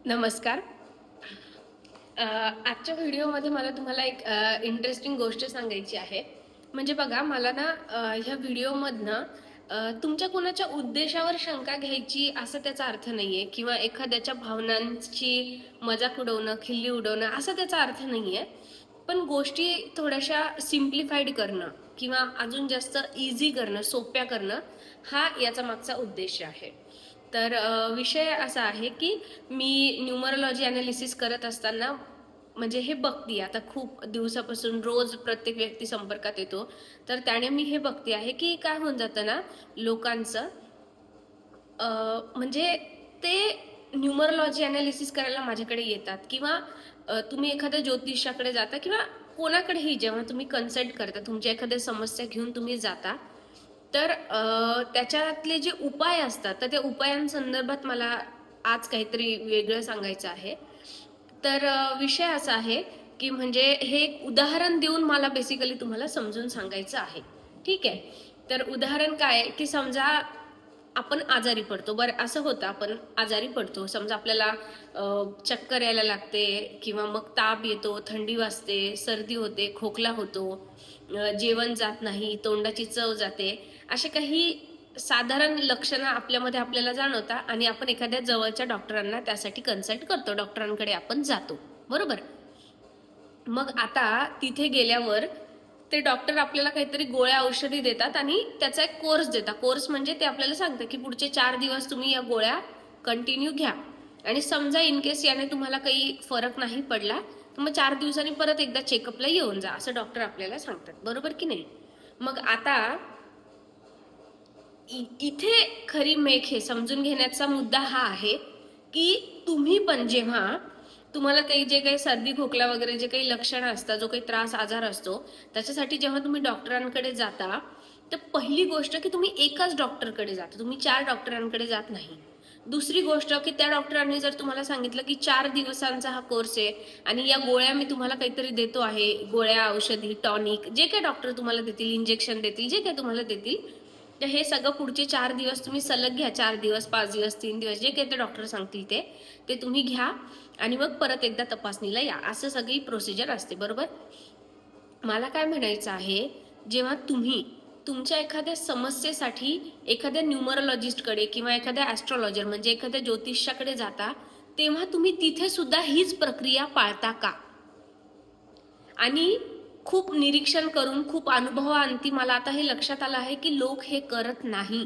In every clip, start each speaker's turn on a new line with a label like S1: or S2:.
S1: नमस्कार. आजच्या व्हिडिओमध्ये मला तुम्हाला एक इंटरेस्टिंग गोष्ट सांगायची आहे. म्हणजे बघा, मला ना ह्या व्हिडिओमधनं तुमच्या कोणाच्या उद्देशावर शंका घ्यायची असं त्याचा अर्थ नाहीये, किंवा एखाद्याच्या भावनांची मजाक उडवणं, खिल्ली उडवणं असा त्याचा अर्थ नाहीये. पण गोष्टी थोड्याशा सिम्प्लिफाईड करणं किंवा अजून जास्त इझी करणं, सोप्या करणं, हा याचा मागचा उद्देश आहे. तर विषय असा आहे की मी न्यूमरोलॉजी अनालिसिस करत असताना म्हणजे हे बघते आता खूप दिवसापासून, रोज प्रत्येक व्यक्ती संपर्कात येतो, तर त्याने मी हे बघते आहे की काय होऊन जातं ना लोकांचं, म्हणजे ते न्यूमरोलॉजी अनालिसिस करायला माझ्याकडे येतात, किंवा तुम्ही एखाद्या ज्योतिषाकडे जाता किंवा कोणाकडेही जेव्हा तुम्ही कन्सल्ट करता, तुमच्या एखाद्या समस्या घेऊन तुम्ही जाता, तर त्याच्यातले जे उपाय असतात, तर त्या उपायांसंदर्भात मला आज काहीतरी वेगळं सांगायचं आहे. तर विषय असा आहे की म्हणजे हे एक उदाहरण देऊन मला बेसिकली तुम्हाला समजून सांगायचं आहे. ठीक आहे. तर उदाहरण काय की समजा आपण आजारी पडतो. बरं, असं होतं, आपण आजारी पडतो. समजा आपल्याला चक्कर यायला लागते, किंवा मग ताप येतो, थंडी वाजते, सर्दी होते, खोकला होतो, जेवण जात नाही, तोंडाची चव जाते. असे काही साधारण लक्षणं आपल्यामध्ये आपल्याला जाणवतात, आणि आपण एखाद्या जवळच्या डॉक्टरांना त्यासाठी कन्सल्ट करतो, डॉक्टरांकडे आपण जातो, बरोबर. मग आता तिथे गेल्यावर ते डॉक्टर आपल्याला काहीतरी गोळ्या औषधी देतात आणि त्याचा एक कोर्स देतात. कोर्स म्हणजे ते आपल्याला सांगतं की पुढचे 4 दिवस तुम्ही या गोळ्या कंटिन्यू घ्या, आणि समजा इन केस याने तुम्हाला काही फरक नाही पडला, तर मग 4 दिवसांनी परत एकदा चेकअपला येऊन जा, असं डॉक्टर आपल्याला सांगतात, बरोबर की नाही. मग आता इथे खरी मेख हे समजून घेण्याचा मुद्दा हा आहे की तुम्ही पण जेव्हा तुम्हाला काही जे काही सर्दी खोकला वगैरे जे काही लक्षणं असतात, जो काही त्रास आजार असतो, त्याच्यासाठी जेव्हा तुम्ही डॉक्टरांकडे जाता, तर पहिली गोष्ट की तुम्ही एकाच डॉक्टरकडे जाता, तुम्ही 4 डॉक्टरांकडे जात नाही. दुसरी गोष्ट की त्या डॉक्टरांनी जर तुम्हाला सांगितलं की 4 दिवसांचा हा कोर्स आहे आणि या गोळ्या मी तुम्हाला काहीतरी देतो आहे, गोळ्या, औषधी, टॉनिक, जे काही डॉक्टर तुम्हाला देतील, इंजेक्शन देतील, जे काही तुम्हाला देतील, तर हे सगळं पुढचे 4 दिवस तुम्ही सलग घ्या. 4 दिवस, 5 दिवस, 3 दिवस, जे काही ते डॉक्टर सांगतील ते तुम्ही घ्या, आणि मग परत एकदा तपासणीला या, असं सगळी प्रोसिजर असते, बरोबर. मला काय म्हणायचं आहे, जेव्हा तुम्ही तुमच्या एखाद्या समस्येसाठी एखाद्या न्यूमरोलॉजिस्टकडे किंवा एखाद्या ॲस्ट्रॉलॉजर म्हणजे एखाद्या ज्योतिषाकडे जाता, तेव्हा तुम्ही तिथे सुद्धा हीच प्रक्रिया पाळता का? आणि खूप निरीक्षण करून, खूप अनुभवाअंती मला आता हे लक्षात आलं आहे की लोक हे करत नाही.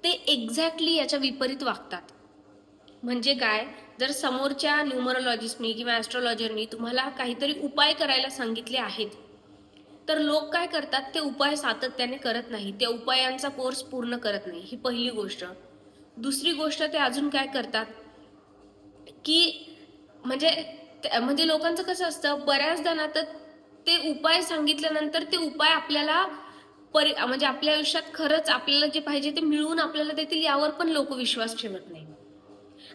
S1: ते एक्झॅक्टली याच्या विपरीत वागतात. म्हणजे काय, जर समोरच्या न्यूमरोलॉजिस्टनी किंवा ॲस्ट्रॉलॉजरनी तुम्हाला काहीतरी उपाय करायला सांगितले आहेत, तर लोक काय करतात, ते उपाय सातत्याने करत नाही, त्या उपायांचा कोर्स पूर्ण करत नाही, ही पहिली गोष्ट. दुसरी गोष्ट, ते अजून काय करतात की म्हणजे म्हणजे लोकांचं कसं असतं, बऱ्याचदा ना, तर ते उपाय सांगितल्यानंतर ते उपाय आपल्याला म्हणजे आपल्या आयुष्यात खरंच आपल्याला जे पाहिजे ते मिळवून आपल्याला देतील, यावर पण लोक विश्वास ठेवत नाही,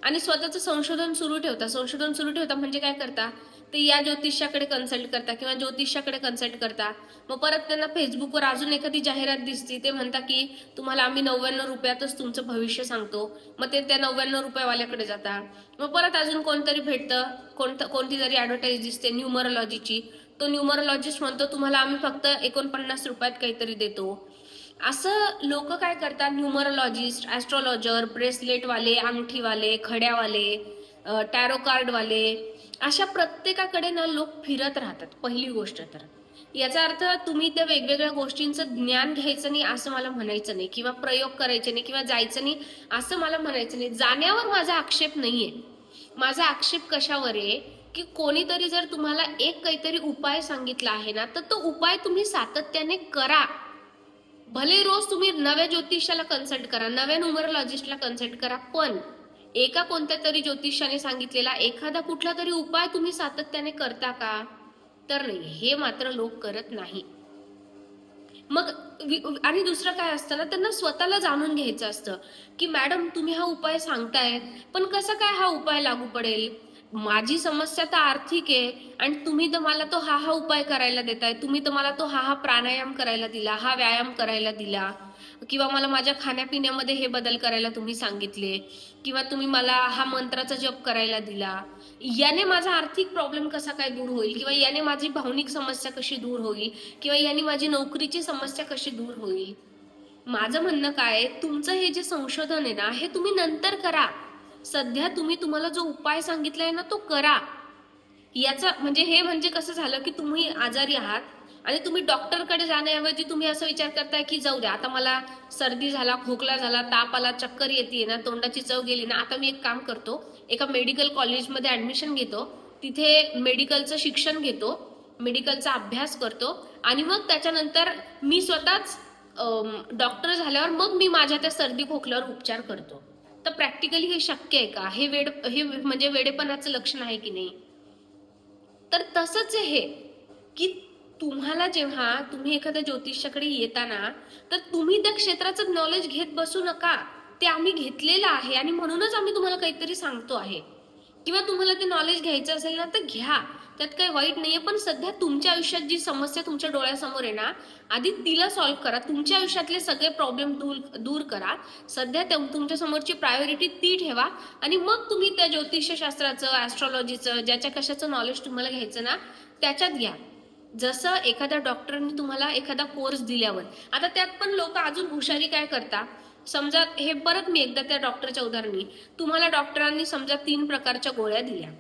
S1: आणि स्वतःचं संशोधन सुरू ठेवता म्हणजे काय करता, ते या ज्योतिषाकडे कन्सल्ट करता किंवा ज्योतिषाकडे कन्सल्ट करता. मग परत त्यांना फेसबुकवर अजून एखादी जाहिरात दिसती, ते म्हणता की तुम्हाला आम्ही 99 रुपयातच तुमचं भविष्य सांगतो. मग ते त्या 99 रुपयावाल्याकडे जाता. मग परत अजून कोणतरी भेटतं, कोणती तरी ॲडव्हर्टाईज दिसते न्यूमरोलॉजीची, तो न्यूमरोलॉजिस्ट म्हणतो तुम्हाला आम्ही फक्त 49 रुपयात काहीतरी देतो. असं लोक काय करतात, न्यूमरोलॉजिस्ट, ॲस्ट्रॉलॉजर, ब्रेसलेटवाले, अंगठीवाले, खड्यावाले, टॅरो कार्डवाले, अशा प्रत्येकाकडे ना लोक फिरत राहतात. पहिली गोष्ट तर याचा अर्थ तुम्ही त्या वेगवेगळ्या गोष्टींचं ज्ञान घ्यायचं नाही असं मला म्हणायचं नाही, किंवा प्रयोग करायचे नाही, किंवा जायचं नाही असं मला म्हणायचं नाही. जाण्यावर माझा आक्षेप नाहीये. माझा आक्षेप कशावर आहे की कोणीतरी जर तुम्हाला एक काहीतरी उपाय सांगितला आहे ना, तर तो उपाय तुम्ही सातत्याने करा. भले रोज तुम्ही नव्या ज्योतिषाला कन्सल्ट करा, नव्या न्यूमरोलॉजिस्टला कन्सल्ट करा, पण एका कोणत्या तरी ज्योतिषाने सांगितलेला एखादा कुठला तरी उपाय तुम्ही सातत्याने करता का? तर नाही, हे मात्र लोक करत नाही. मग आणि दुसरं काय असतं ना, त्यांना स्वतःला जाणून घ्यायचं असतं की मॅडम तुम्ही हा उपाय सांगताय, पण कसं काय हा उपाय लागू पडेल? माझी समस्या तर आर्थिक आहे, आणि तुम्ही तर मला तो हा उपाय करायला देताय, तुम्ही तर मला तो हा प्राणायाम करायला दिला, हा व्यायाम करायला दिला, किंवा मला माझ्या खाण्यापिण्यामध्ये हे बदल करायला तुम्ही सांगितले, किंवा तुम्ही मला हा मंत्राचा जप करायला दिला, याने माझा आर्थिक प्रॉब्लेम कसा काय दूर होईल, किंवा याने माझी भावनिक समस्या कशी दूर होईल, किंवा याने माझी नोकरीची समस्या कशी दूर होईल. माझं म्हणणं काय, तुमचं हे जे संशोधन आहे ना, हे तुम्ही नंतर करा. सध्या तुम्हाला जो उपाय सांगितलाय ना, तो करा. याचा म्हणजे हे म्हणजे कसं झालं की तुम्ही आजारी आहात आणि तुम्ही डॉक्टरकडे जाण्याऐवजी तुम्ही असं विचार करताय की जाऊ द्या, आता मला सर्दी झाला, खोकला झाला, ताप आला, चक्कर येते ना, तोंडाची चव गेली ना, आता मी एक काम करतो, एका मेडिकल कॉलेजमध्ये ऍडमिशन घेतो, तिथे मेडिकलचं शिक्षण घेतो, मेडिकलचा अभ्यास करतो आणि मग त्याच्यानंतर मी स्वतःच डॉक्टर झाल्यावर मग मी माझ्या त्या सर्दी खोकल्यावर उपचार करतो. तर प्रॅक्टिकली हे शक्य आहे का? हे म्हणजे वेडेपणाचं लक्षण आहे की नाही? तर तसंच हे की तुम्हाला जेव्हा तुम्ही एखाद्या ज्योतिषाकडे येताना, तर तुम्ही त्या क्षेत्राचं नॉलेज घेत बसू नका. ते आम्ही घेतलेलं आहे आणि म्हणूनच आम्ही तुम्हाला काहीतरी सांगतो आहे. किंवा तुम्हाला ते नॉलेज घ्यायचं असेल ना, तर घ्या, त्यात काही वाईट नाहीये. पण सध्या तुमच्या आयुष्यात जी समस्या तुमच्या डोळ्यासमोर आहे ना, आधी तिला सॉल्व्ह करा. तुमच्या आयुष्यातले सगळे प्रॉब्लेम दूर करा. सध्या तुमच्या समोरची प्रायोरिटी ती ठेवा आणि मग तुम्ही त्या ज्योतिषशास्त्राचं, ऍस्ट्रॉलॉजीचं, ज्याच्या कशाचं नॉलेज तुम्हाला घ्यायचं ना, त्याच्यात घ्या. जसं एखाद्या डॉक्टरांनी तुम्हाला एखादा कोर्स दिल्यावर, आता त्यात पण लोक अजून हुशारी काय करतात, समजा हे परत मी एकदा त्या डॉक्टरच्या उदाहरणी, तुम्हाला डॉक्टरांनी समजा 3 प्रकारच्या गोळ्या दिल्या,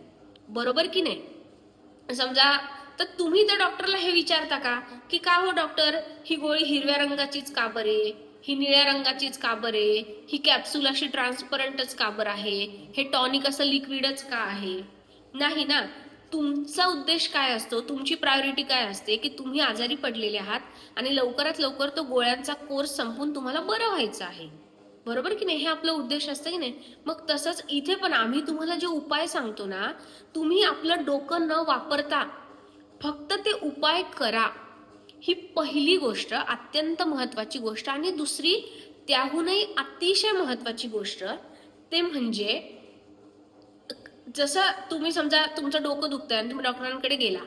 S1: बरोबर की नाही? समजा, तर तुम्ही त्या डॉक्टरला हे विचारता का का हो डॉक्टर, ही गोळी हिरव्या रंगाचीच का बरे, ही निळ्या रंगाचीच का बरे, ही कॅप्सूल अशी ट्रान्सपरंटच का बरं आहे, हे टॉनिक असं लिक्विडच का आहे? नाही ना. तुमचा उद्देश काय असतो, तुमची प्रायोरिटी काय असते की तुम्ही आजारी पडलेले आहात आणि लवकरात लवकर तो गोळ्यांचा कोर्स संपून तुम्हाला बरं व्हायचं आहे, बरोबर की नाही? हे आपलं उद्देश असतं की नाही? मग तसंच इथे पण आम्ही तुम्हाला जे उपाय सांगतो ना, तुम्ही आपलं डोकं न वापरता फक्त ते उपाय करा. ही पहिली गोष्ट, अत्यंत महत्वाची गोष्ट. आणि दुसरी त्याहूनही अतिशय महत्वाची गोष्ट, ते म्हणजे जसं तुम्ही समजा तुमचं डोकं दुखतंय आणि तुम्ही डॉक्टरांकडे गेला,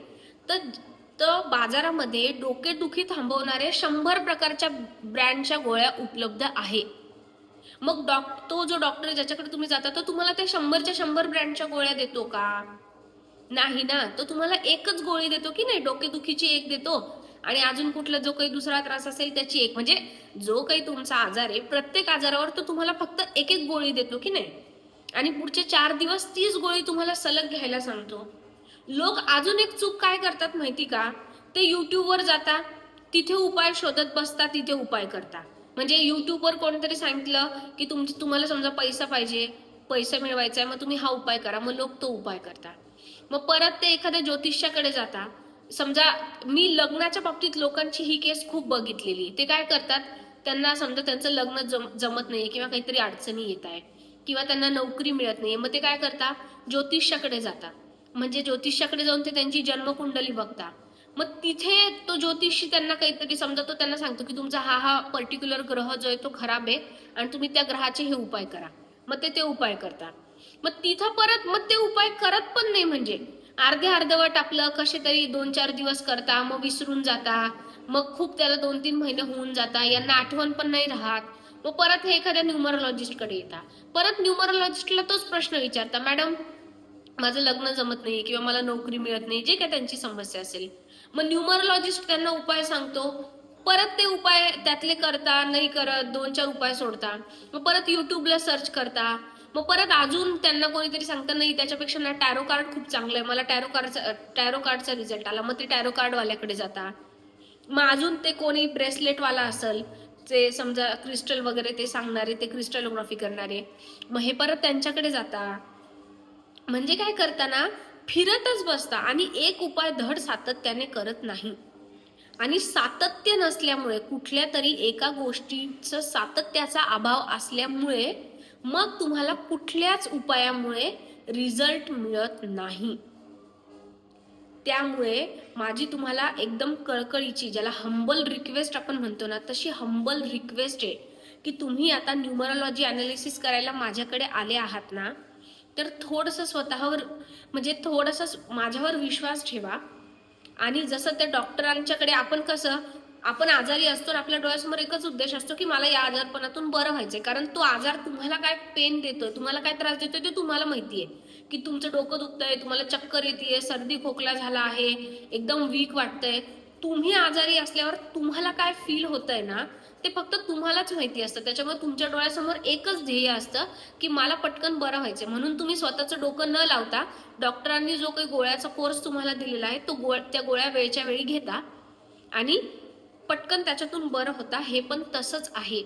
S1: तर बाजारामध्ये डोकेदुखी थांबवणारे 100 प्रकारच्या ब्रँडच्या गोळ्या उपलब्ध आहे. मग तो जो डॉक्टर ज्याच्याकडे तुम्ही जाता, तो तुम्हाला त्या 100च्या 100 ब्रँडच्या गोळ्या देतो का? नाही ना. तो तुम्हाला एकच गोळी देतो की नाही, डोकेदुखीची एक देतो आणि अजून कुठला जो काही दुसरा त्रास असेल त्याची एक. म्हणजे जो काही तुमचा आजार आहे, प्रत्येक आजारावर तो तुम्हाला फक्त एक एक गोळी देतो की नाही, आणि पुढचे 4 दिवस तीच गोळी तुम्हाला सलग घ्यायला सांगतो. लोक अजून एक चूक काय करतात माहिती का, ते युट्यूबवर जातात, तिथे उपाय शोधत बसतात, तिथे उपाय करतात. म्हणजे युट्यूबवर कोणतरी सांगितलं की तुम्हाला समजा पैसा पाहिजे, पैसा मिळवायचा आहे, मग तुम्ही हा उपाय करा, मग लोक तो उपाय करतात. मग परत ते एखाद्या ज्योतिषाकडे जातात. समजा मी लग्नाच्या बाबतीत लोकांची ही केस खूप बघितलेली. ते काय करतात, त्यांना समजा त्यांचं लग्न जमत नाही किंवा काहीतरी अडचणी येत आहे किंवा त्यांना नोकरी मिळत नाही, मग ते काय करतात, ज्योतिषाकडे जातात. म्हणजे ज्योतिषाकडे जाऊन ते त्यांची जन्मकुंडली बघतात. मग तिथे तो ज्योतिषी त्यांना काहीतरी समजा तो त्यांना सांगतो की तुमचा हा पर्टिक्युलर ग्रह जो आहे तो खराब आहे आणि तुम्ही त्या ग्रहाचे हे उपाय करा. मग ते उपाय करतात. मग तिथं परत मग ते उपाय करत पण नाही, म्हणजे अर्धवट आपलं कसे तरी 2-4 दिवस करता, मग विसरून जाता, मग खूप त्याला 2-3 महिने होऊन जाता, यांना आठवण पण नाही राहत. मग परत हे एखाद्या न्यूमरोलॉजिस्टकडे येतात. परत न्यूमरोलॉजिस्टला तोच प्रश्न विचारता, मॅडम माझं लग्न जमत नाही किंवा मला नोकरी मिळत नाही, जे काय त्यांची समस्या असेल. मग न्यूमरोलॉजिस्ट त्यांना उपाय सांगतो, परत ते उपाय त्यातले करता नाही करत, 2-4 उपाय सोडता. मग परत युट्यूबला सर्च करता. मग परत अजून त्यांना कोणीतरी सांगतं नाही त्याच्यापेक्षा ना टॅरो कार्ड खूप चांगलं आहे, मला टॅरो कार्डचा रिझल्ट आला, मग ते टॅरो कार्ड वाल्याकडे जाता. मग अजून ते कोणी ब्रेसलेट वाला असेल, ते समजा क्रिस्टल वगैरे ते सांगणारे, ते क्रिस्टलोग्राफी करणारे, मग हे परत त्यांच्याकडे जाता. म्हणजे काय करताना फिरतच बसता आणि एक उपाय धड सातत्याने करत नाही. आणि सातत्य नसल्यामुळे, कुठल्या तरी एका गोष्टीचं सातत्याचा अभाव असल्यामुळे मग तुम्हाला कुठल्याच उपायामुळे रिझल्ट मिळत नाही. त्यामुळे माझी तुम्हाला एकदम कळकळीची, ज्याला हंबल रिक्वेस्ट आपण म्हणतो ना, तशी हंबल रिक्वेस्ट आहे की तुम्ही आता न्यूमरोलॉजी अनालिसिस करायला माझ्याकडे आले आहात ना, तर थोडंसं स्वतःवर म्हणजे थोडासा माझ्यावर विश्वास ठेवा. आणि जसं त्या डॉक्टरांच्याकडे आपण कसं आपण आजारी असतो आणि आपल्या डोळ्यासमोर एकच उद्देश असतो की मला या आजारपणातून बरं व्हायचंय, कारण तो आजार तुम्हाला काय पेन देतोय, तुम्हाला काय त्रास देतोय ते तुम्हाला माहितीये, की तुमचं डोकं दुखतंय, तुम्हाला चक्कर येते, सर्दी खोकला झाला आहे, एकदम वीक वाटतंय. तुम्ही आजारी असल्यावर तुम्हाला काय फील होतंय ना, ते फक्त तुम्हालाच माहिती असतं. त्याच्यामुळे तुमच्या डोळ्यासमोर एकच ध्येय असतं की मला पटकन बरं व्हायचंय. म्हणून तुम्ही स्वतःचं डोकं न लावता डॉक्टरांनी जो काही गोळ्याचा कोर्स तुम्हाला दिलेला आहे तो त्या गोळ्या वेळच्या वेळी घेता आणि पटकन त्याच्यातून बरं होता. हे पण तसंच आहे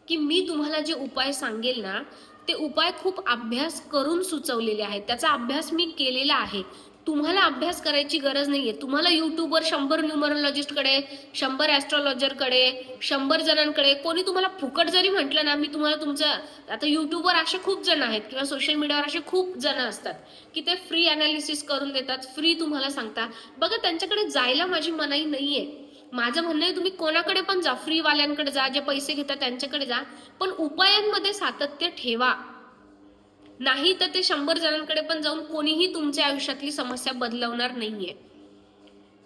S1: की मी तुम्हाला जे उपाय सांगेल ना, ते उपाय खूप अभ्यास करून सुचवलेले आहेत. त्याचा अभ्यास मी केलेला आहे. तुम्हाला अभ्यास करायची गरज नाहीये. तुम्हाला युट्यूबवर 100 न्यूमरोलॉजिस्टकडे, 100 ॲस्ट्रॉलॉजरकडे, 100 जणांकडे कोणी तुम्हाला फुकट जरी म्हटलं ना, मी तुम्हाला तुमचं, आता युट्यूबवर असे खूप जण आहेत किंवा सोशल मीडियावर असे खूप जण असतात की ते फ्री अनालिसिस करून देतात, फ्री तुम्हाला सांगता. बघा, त्यांच्याकडे जायला माझी मनाई नाहीये. माझं म्हणणं आहे तुम्ही कोणाकडे पण जा, फ्री वाल्यांकडे जा, जे पैसे घेतात त्यांच्याकडे जा, पण उपायांमध्ये सातत्य ठेवा. नाही तर ते 100 जणांकडे पण जाऊन कोणीही तुमच्या आयुष्यातली समस्या बदलवणार नाहीये.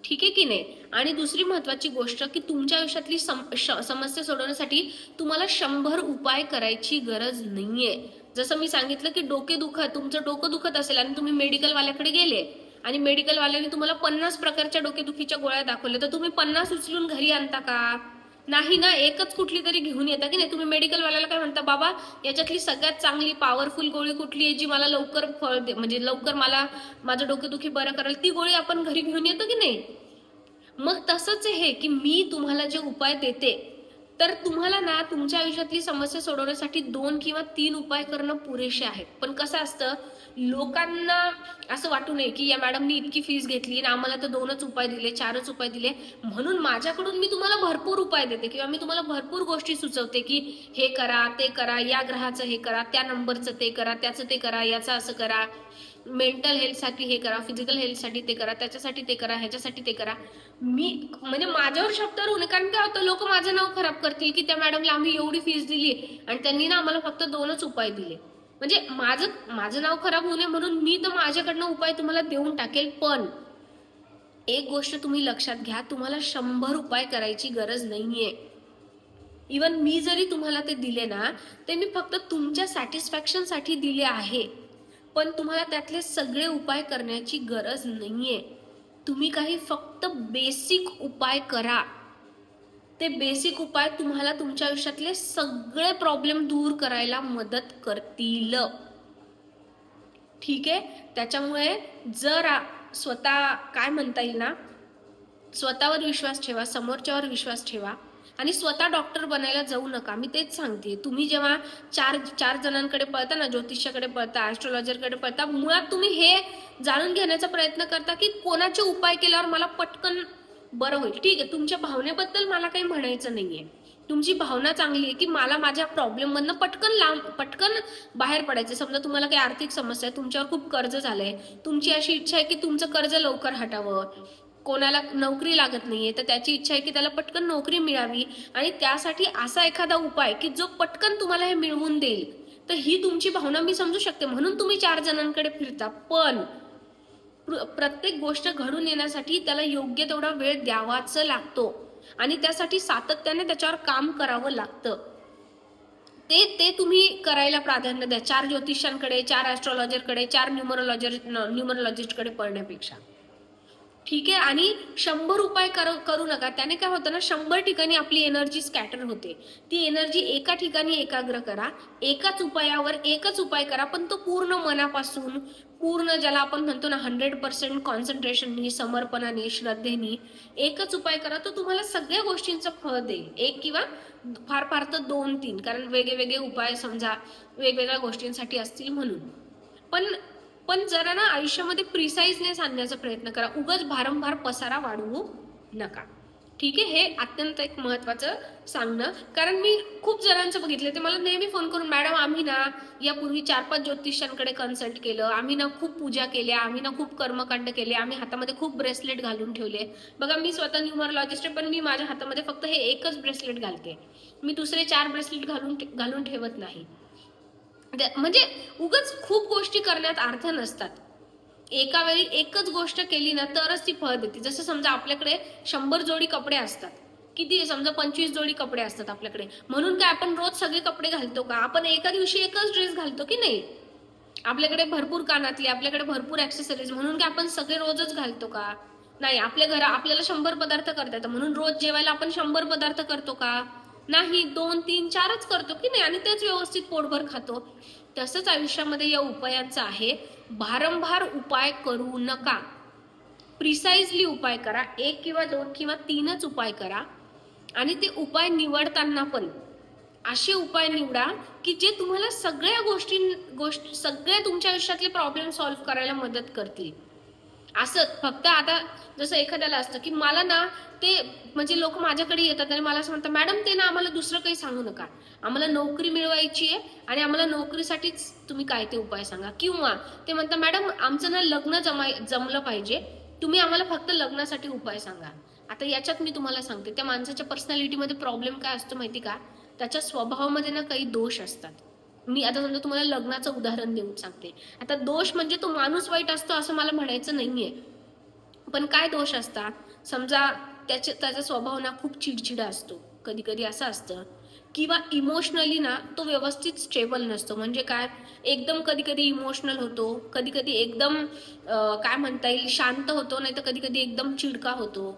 S1: ठीक आहे की नाही? आणि दुसरी महत्वाची गोष्ट की तुमच्या आयुष्यातली समस्या सोडवण्यासाठी तुम्हाला 100 उपाय करायची गरज नाहीये. जसं मी सांगितलं की तुमचं डोकं दुखत असेल आणि तुम्ही मेडिकल वाल्याकडे गेले आणि मेडिकल वाल्याने तुम्हाला 50 प्रकारच्या डोकेदुखीच्या गोळ्या दाखवल्या, तर तुम्ही 50 उचलून घरी आणता का? नाही ना, एकच कुठली तरी घेऊन येता की नाही. तुम्ही मेडिकल वाल्याला काय म्हणता, बाबा याच्यातली सगळ्यात चांगली पॉवरफुल गोळी कुठली आहे जी मला लवकर फळ दे, म्हणजे लवकर मला माझं डोकेदुखी बरं करेल, ती गोळी आपण घरी घेऊन येतो की नाही. मग तसंच आहे की मी तुम्हाला जे उपाय देते, तर तुम्हाला ना तुमच्या आयुष्यातली समस्या सोडवण्यासाठी 2 किंवा 3 उपाय करणं पुरेसे आहेत. पण कसं असतं, लोकांना असं वाटू नये की या मॅडमनी इतकी फीस घेतली आणि आम्हाला तर 2च उपाय दिले, 4च उपाय दिले, म्हणून माझ्याकडून मी तुम्हाला भरपूर उपाय देते किंवा मी तुम्हाला भरपूर गोष्टी सुचवते की हे करा, ते करा, या ग्रहाचं हे करा, त्या नंबरचं ते करा, त्याचं ते करा, याचं असं करा, मेंटल हेल्थसाठी हे करा, फिजिकल हेल्थसाठी ते करा, त्याच्यासाठी ते करा, ह्याच्यासाठी ते करा. मी म्हणजे माझ्यावर शब्दावर होणे, कारण काय होतं, लोक माझं नाव खराब करतील की त्या मॅडमला आम्ही एवढी फीस दिली आणि त्यांनी ना आम्हाला फक्त 2च उपाय दिले. म्हणजे माझं नाव खराब होऊ नये म्हणून मी तर माझ्याकडनं उपाय तुम्हाला देऊन टाकेल. पण एक गोष्ट तुम्ही लक्षात घ्या, तुम्हाला 100 उपाय करायची गरज नाहीये. इवन मी जरी तुम्हाला ते दिले ना, ते मी फक्त तुमच्या सॅटिस्फॅक्शनसाठी दिले आहे. पण तुम्हाला त्यातले सगळे उपाय करण्याची गरज नाहीये. तुम्ही काही फक्त बेसिक उपाय करा. ते बेसिक उपाय तुम्हाला तुमच्या आयुष्यातले सगळे प्रॉब्लेम दूर करायला मदत करतील. ठीक आहे? त्याच्यामुळे जर स्वतः काय म्हणता येईल ना, स्वतःवर विश्वास ठेवा, समोरच्यावर विश्वास ठेवा आणि स्वतः डॉक्टर बनायला जाऊ नका. मी तेच सांगते, तुम्ही जेव्हा चार जणांकडे पळता ना, ज्योतिषाकडे पळता, ॲस्ट्रॉलॉजरकडे पळता, मुळात तुम्ही हे जाणून घेण्याचा प्रयत्न करता की कोणाचे उपाय केल्यावर मला पटकन बरं होईल. ठीक आहे, तुमच्या भावनेबद्दल मला काही म्हणायचं नाहीये. तुमची भावना चांगली आहे की मला माझ्या प्रॉब्लेम मधनं पटकन बाहेर पडायचं. समजा तुम्हाला काही आर्थिक समस्या आहे, तुमच्यावर खूप कर्ज झालंय, तुमची अशी इच्छा आहे की तुमचं कर्ज लवकर हटावं, कोणाला नोकरी लागत नाहीये तर त्याची इच्छा आहे की त्याला पटकन नोकरी मिळावी आणि त्यासाठी असा एखादा उपाय की जो पटकन तुम्हाला हे मिळवून देईल, तर ही तुमची भावना मी समजू शकते, म्हणून तुम्ही 4 जणांकडे फिरता. पण प्रत्येक गोष्ट घडून येण्यासाठी त्याला योग्य तेवढा वेळ द्यावाच लागतो आणि त्यासाठी सातत्याने त्याच्यावर काम करावं लागतं. ते तुम्ही करायला प्राधान्य द्या, 4 ज्योतिषांकडे, 4 ॲस्ट्रॉलॉजरकडे, 4 न्यूमरोलॉजिस्टकडे पळण्यापेक्षा. ठीक आहे? आणि 100 उपाय करू नका. त्याने काय होतं ना, 100 ठिकाणी आपली एनर्जी स्कॅटर होते. ती एनर्जी एका ठिकाणी एकाग्र करा, एकाच उपायावर एकच उपाय करा, पण तो पूर्ण मनापासून, पूर्ण ज्याला आपण म्हणतो ना 100% कॉन्सन्ट्रेशननी, समर्पणाने, श्रद्धेने एकच उपाय करा. तो तुम्हाला सगळ्या गोष्टींचं फळ देईल. एक किंवा फार फार तर 2-3, कारण वेगळे उपाय समजा वेगवेगळ्या गोष्टींसाठी असतील म्हणून. पण जरा ना आयुष्यामध्ये प्रिसाइजनेस आणण्याचा प्रयत्न करा. उगाच भारंभार पसारा वाढवू नका. ठीक आहे? हे अत्यंत एक महत्वाचं सांगणं, कारण मी खूप जणांचं बघितलं, ते मला नेहमी फोन करून, मॅडम आम्ही ना यापूर्वी 4-5 ज्योतिषांकडे कन्सल्ट केलं, आम्ही ना खूप पूजा केल्या, आम्ही ना खूप कर्मकांड केले, आम्ही हातामध्ये खूप ब्रेसलेट घालून ठेवले. बघा, मी स्वतः न्यूमरोलॉजिस्ट आहे, पण मी माझ्या हातामध्ये फक्त हे एकच ब्रेसलेट घालते. मी दुसरे 4 ब्रेसलेट घालून ठेवत नाही. म्हणजे उगाच खूप गोष्टी करण्यात अर्थ नसतात. एका वेळी एकच गोष्ट केली ना तरच ती फळ देते. जसं समजा आपल्याकडे 100 जोडी कपडे असतात किती समजा 25 जोडी कपडे असतात आपल्याकडे, म्हणून काय आपण रोज सगळे कपडे घालतो का? आपण एका दिवशी एकच ड्रेस घालतो की नाही? आपल्याकडे भरपूर कानातले, आपल्याकडे भरपूर ऍक्सेसरीज, म्हणून काय आपण सगळे रोजच घालतो का? नाही. आपल्या घरात आपल्याला 100 पदार्थ करता येतात, म्हणून रोज जेवायला आपण 100 पदार्थ करतो का? नाही. 2, 3, 4च करतो की नाही, आणि तेच व्यवस्थित पोटभर खातो. तसंच आयुष्यामध्ये या उपायांचं आहे. वारंवार उपाय करू नका, प्रिसाइजली उपाय करा. 1 किंवा 2 किंवा 3च उपाय करा, आणि ते उपाय निवडताना पण असे उपाय निवडा की जे तुम्हाला सगळ्या गोष्टी सगळ्या तुमच्या आयुष्यातले प्रॉब्लेम सॉल्व्ह करायला मदत करतील. असं फक्त आता जसं एखाद्याला असतं की मला ना ते म्हणजे लोक माझ्याकडे येतात आणि मला असं म्हणतात, मॅडम ते ना आम्हाला दुसरं काही सांगू नका, आम्हाला नोकरी मिळवायची आहे आणि आम्हाला नोकरीसाठीच तुम्ही काय ते उपाय सांगा. किंवा ते म्हणतात, मॅडम आमचं ना लग्न जमलं पाहिजे, तुम्ही आम्हाला फक्त लग्नासाठी उपाय सांगा. आता याच्यात मी तुम्हाला सांगते, त्या माणसाच्या पर्सनॅलिटीमध्ये प्रॉब्लेम काय असतो माहिती का? त्याच्या स्वभावामध्ये ना काही दोष असतात. मी आता समजा तुम्हाला लग्नाचं उदाहरण देऊन सांगते. आता दोष म्हणजे तो माणूस वाईट असतो असं मला म्हणायचं नाहीये, पण काय दोष असतात? समजा त्याचा स्वभाव ना खूप चिडचिडा असतो, कधी कधी असं असतं. किंवा इमोशनली ना तो व्यवस्थित स्टेबल नसतो. म्हणजे काय, एकदम कधी कधी इमोशनल होतो, कधी कधी एकदम काय म्हणता येईल शांत होतो, नाही तर कधी कधी एकदम चिडका होतो.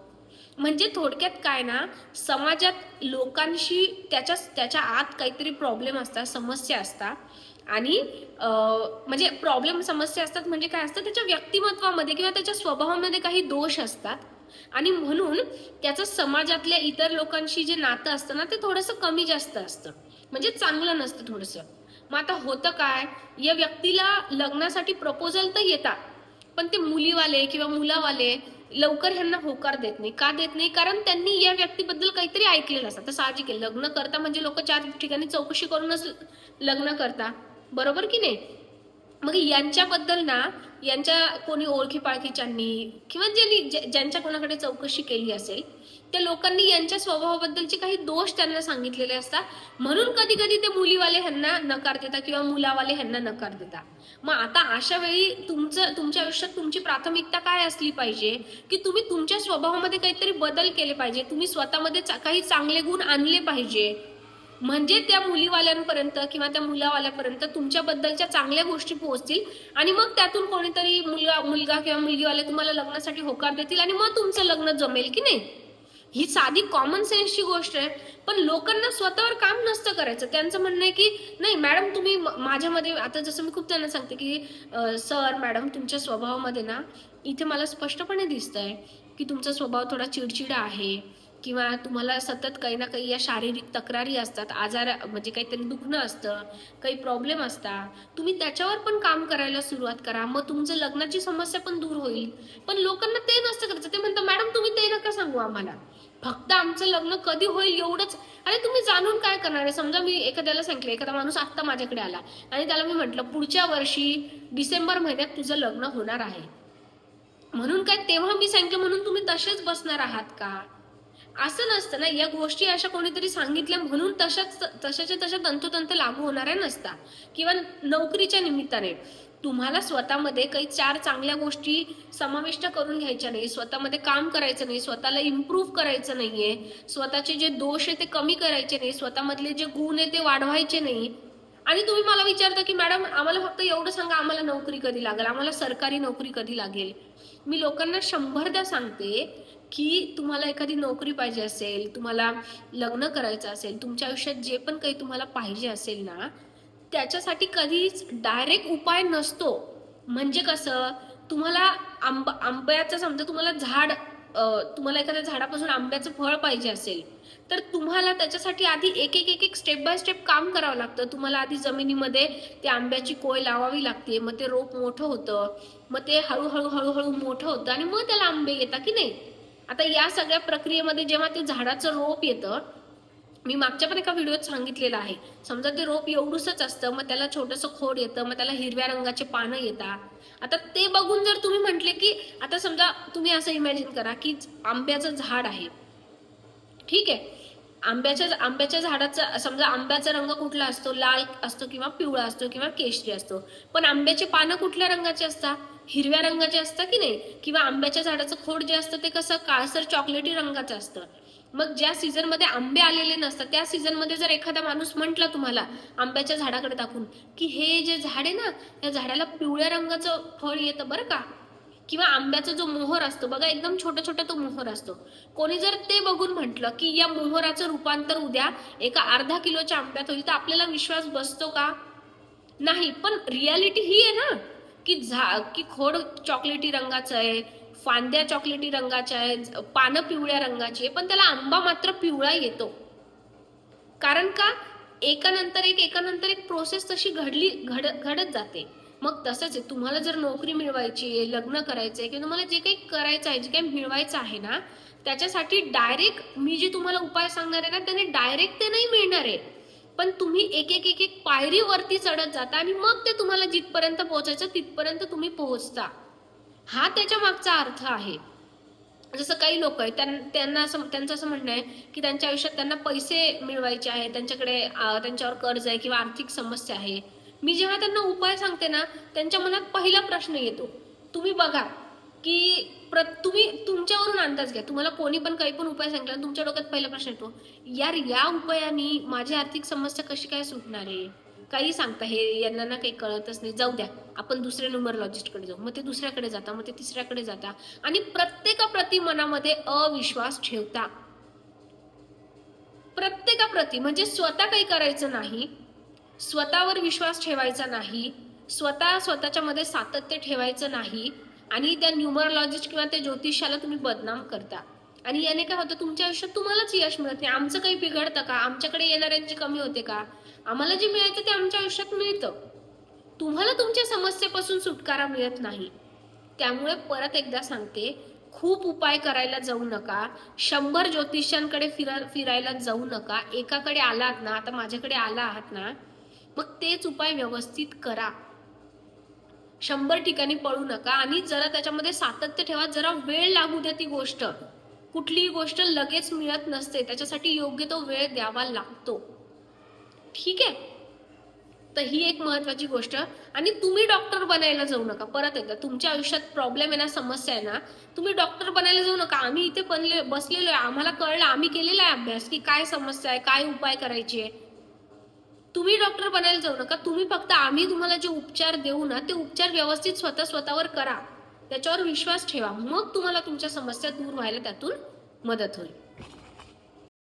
S1: म्हणजे थोडक्यात काय ना, समाजात लोकांशी त्याच्या आत काहीतरी प्रॉब्लेम असतात, समस्या असतात. आणि म्हणजे प्रॉब्लेम समस्या असतात म्हणजे काय असतं, त्याच्या व्यक्तिमत्वामध्ये किंवा त्याच्या स्वभावामध्ये काही दोष असतात, आणि म्हणून त्याचं समाजातल्या इतर लोकांशी जे नातं असतं ना, ते थोडंसं कमी जास्त असतं, म्हणजे चांगलं नसतं थोडंसं. मग आता होतं काय, या व्यक्तीला लग्नासाठी प्रपोजल तर येतात, पण ते मुलीवाले किंवा मुलावाले लवकर ह्यांना होकार देत नाही. का देत नाही? कारण त्यांनी या व्यक्तीबद्दल काहीतरी ऐकलेलं असतं. तर साहजिक आहे, लग्न करता म्हणजे लोक 4 ठिकाणी चौकशी करूनच लग्न करता, बरोबर की नाही? मग यांच्याबद्दल ना, यांच्या कोणी ओळखी पाळखीच्यांनी किंवा ज्यांच्या कोणाकडे चौकशी केली असेल, त्या लोकांनी यांच्या स्वभावाबद्दलचे काही दोष त्यांना सांगितलेले असतात, म्हणून कधी कधी ते मुलीवाले ह्यांना नकार देतात किंवा मुलावाले ह्यांना नकार देतात. मग आता अशा वेळी तुमच्या आयुष्यात तुमची प्राथमिकता काय असली पाहिजे, की तुम्ही तुमच्या स्वभावामध्ये काहीतरी बदल केले पाहिजे, तुम्ही स्वतःमध्ये काही चांगले गुण आणले पाहिजे, म्हणजे त्या मुलीवाल्यांपर्यंत किंवा त्या मुलावाल्यापर्यंत तुमच्याबद्दलच्या चांगल्या गोष्टी पोहोचतील, आणि मग त्यातून कोणीतरी मुलगा किंवा मुलगीवाले तुम्हाला लग्नासाठी होकार देतील, आणि मग तुमचं लग्न जमेल की नाही. ही साधी कॉमन सेन्सची गोष्ट आहे, पण लोकांना स्वतःवर काम नसतं करायचं. त्यांचं म्हणणं आहे की नाही मॅडम तुम्ही माझ्यामध्ये, आता जसं मी खूप त्यांना सांगते की सर मॅडम तुमच्या स्वभावामध्ये ना इथे मला स्पष्टपणे दिसतंय की तुमचा स्वभाव थोडा चिडचिडा आहे, किंवा तुम्हाला सतत काही ना काही या शारीरिक तक्रारी असतात, आजार म्हणजे काहीतरी दुखणं असतं, काही प्रॉब्लेम असतात, तुम्ही त्याच्यावर पण काम करायला सुरुवात करा, मग तुमचं लग्नाची समस्या पण दूर होईल. पण लोकांना ते नसतं करायचं. ते म्हणतात मॅडम तुम्ही ते नका सांगू आम्हाला, फक्त आमचं लग्न कधी होईल एवढंच. अरे तुम्ही जाणून काय करणार आहे? समजा मी एखाद्याला सांगितलं, एखादा माणूस आत्ता माझ्याकडे आला आणि त्याला मी म्हटलं पुढच्या वर्षी डिसेंबर महिन्यात तुझं लग्न होणार आहे, म्हणून काय तेव्हा मी सांगितलं म्हणून तुम्ही तसेच बसणार आहात का? असं नसतं ना. या गोष्टी अशा कोणीतरी सांगितल्या म्हणून तशाच्या तशा तंतोतंत लागू होणाऱ्या नसतात. किंवा नोकरीच्या निमित्ताने तुम्हाला स्वतःमध्ये काही 4 चांगल्या गोष्टी समाविष्ट करून घ्यायच्या नाही, स्वतःमध्ये काम करायचं नाही, स्वतःला इम्प्रूव्ह करायचं नाहीये, स्वतःचे जे दोष आहे ते कमी करायचे नाही, स्वतःमधले जे गुण आहे ते वाढवायचे नाही. आणि तुम्ही मला विचारता की मॅडम आम्हाला फक्त एवढं सांगा, आम्हाला नोकरी कधी लागेल, आम्हाला सरकारी नोकरी कधी लागेल. मी लोकांना 100दा सांगते की तुम्हाला एखादी नोकरी पाहिजे असेल, तुम्हाला लग्न करायचं असेल, तुमच्या आयुष्यात जे पण काही तुम्हाला पाहिजे असेल ना, त्याच्यासाठी कधीच डायरेक्ट उपाय नसतो. म्हणजे कसं, तुम्हाला आंब्याचं समजा तुम्हाला तुम्हाला एखाद्या झाडापासून आंब्याचं फळ पाहिजे असेल, तर तुम्हाला त्याच्यासाठी आधी एक स्टेप बाय स्टेप काम करावं लागतं. तुम्हाला आधी जमिनीमध्ये ते आंब्याची कोय लावावी लागते, मग ते रोप मोठं होतं, मग ते हळूहळू हळूहळू मोठं होतं आणि मग त्याला आंबे येतात की नाही. आता या सगळ्या प्रक्रियेमध्ये जेव्हा ते झाडाचं रोप येतं, मी मागच्या पण एका व्हिडिओत सांगितलेलं आहे, समजा ते रोप एवढूसच असतं, मग त्याला छोटंसं खोड येतं, मग त्याला हिरव्या रंगाचे पानं येतात. आता ते बघून जर तुम्ही म्हटले की, आता समजा तुम्ही असं इमॅजिन करा की आंब्याचं झाड आहे, ठीक आहे. आंब्याच्या झाडाचा समजा आंब्याचा रंग कुठला असतो, लाल असतो किंवा पिवळा असतो किंवा केशरी असतो, पण आंब्याची पानं कुठल्या रंगाची असतात, हिरव्या रंगाचे असतात की नाही. किंवा आंब्याच्या झाडाचं खोड जे असतं ते कसं काळसर चॉकलेटी रंगाचं असतं. मग ज्या सीझन मध्ये आंबे आलेले नसतात त्या सीझन मध्ये जर एखादा माणूस म्हटला तुम्हाला आंब्याच्या झाडाकडे दाखवून की हे जे झाड आहे ना, या झाडाला पिवळ्या रंगाचं फळ येतं बरं का, किंवा आंब्याचा जो मोहर असतो बघा, एकदम छोटा छोटा तो मोहर असतो, कोणी जर ते बघून म्हटलं की या मोहराचं रूपांतर उद्या एका अर्धा किलोच्या आंब्यात होईल, तर आपल्याला विश्वास बसतो का? नाही. पण रियालिटी ही आहे ना की खोड चॉकलेटी रंगाचं आहे, फांद्या चॉकलेटी रंगाच्या आहेत, पानं पिवळ्या रंगाची आहे, पण त्याला आंबा मात्र पिवळा येतो. कारण का? एकानंतर एक प्रोसेस तशी घडत जाते. मग तसंच आहे, तुम्हाला जर नोकरी मिळवायची आहे, लग्न करायचंय, किंवा तुम्हाला जे काही करायचं आहे, जे काही मिळवायचं आहे ना, त्याच्यासाठी डायरेक्ट मी जे तुम्हाला उपाय सांगणार आहे ना, त्याने डायरेक्ट ते नाही मिळणार आहे. पण तुम्ही एक पायरी वरती चढत जाता आणि मग ते तुम्हाला जिथपर्यंत पोहोचायचं तिथपर्यंत तुम्ही पोहोचता. हा त्याच्या मागचा अर्थ आहे. जसं काही लोक आहेत त्यांचं असं म्हणणं आहे की त्यांच्या आयुष्यात त्यांना पैसे मिळवायचे आहे, त्यांच्याकडे त्यांच्यावर कर्ज आहे किंवा आर्थिक समस्या आहे. मी जेव्हा त्यांना उपाय सांगते ना, त्यांच्या मनात पहिला प्रश्न येतो. तुम्ही बघा की तुम्ही तुमच्यावरून अंदाज घ्या, तुम्हाला कोणी पण काही पण उपाय सांगितला, तुमच्या डोक्यात पहिला प्रश्न येतो, यार या उपायाने माझी आर्थिक समस्या कशी काय सुटणार आहे? काही सांगता, हे यांना ना काही कळतच नाही, जाऊ द्या आपण दुसऱ्या न्यूमरोलॉजिस्टकडे जाऊ. मग ते दुसऱ्याकडे जाता, मग ते तिसऱ्याकडे जाता आणि प्रत्येकाप्रती मनामध्ये अविश्वास ठेवता. प्रत्येकाप्रती, म्हणजे स्वतः काही करायचं नाही, स्वतःवर विश्वास ठेवायचा नाही, स्वतःच्या मध्ये सातत्य ठेवायचं नाही, आणि त्या न्यूमरोलॉजिस्ट किंवा त्या ज्योतिषाला तुम्ही बदनाम करता. आणि याने काय होतं, तुमच्या आयुष्यात तुम्हालाच यश मिळत नाही. आमचं काही बिघडतं का? आमच्याकडे येणाऱ्यांची कमी होते का? आम्हाला जे मिळायचं ते आमच्या आयुष्यात मिळतं. तुम्हाला तुमच्या समस्येपासून सुटकारा मिळत नाही. त्यामुळे परत एकदा सांगते, खूप उपाय करायला जाऊ नका, 100 ज्योतिषांकडे फिरायला जाऊ नका. एकाकडे आलात ना, आता माझ्याकडे आला आहात ना, मग तेच उपाय व्यवस्थित करा. 100 ठिकाणी पळू नका आणि जरा त्याच्यामध्ये सातत्य ठेवा. जरा वेळ लागू द्या. ती गोष्ट, कुठलीही गोष्ट लगेच मिळत नसते, त्याच्यासाठी योग्य तो वेळ द्यावा लागतो. ठीक आहे? तर ही एक महत्वाची गोष्ट. आणि तुम्ही डॉक्टर बनायला जाऊ नका. परत एकदा, तुमच्या आयुष्यात प्रॉब्लेम आहे ना, समस्या आहे ना, तुम्ही डॉक्टर बनायला जाऊ नका. आम्ही इथे बसलेलो आहे, आम्हाला कळलं, आम्ही केलेला आहे अभ्यास की काय समस्या आहे, काय उपाय करायचे. तुम्ही डॉक्टर बनायला जाऊ नका. तुम्ही फक्त आम्ही तुम्हाला जे उपचार देऊ ना, ते उपचार व्यवस्थित स्वतःवर करा, त्याच्यावर विश्वास ठेवा. मग तुम्हाला तुमच्या समस्या दूर व्हायला त्यातून मदत होईल.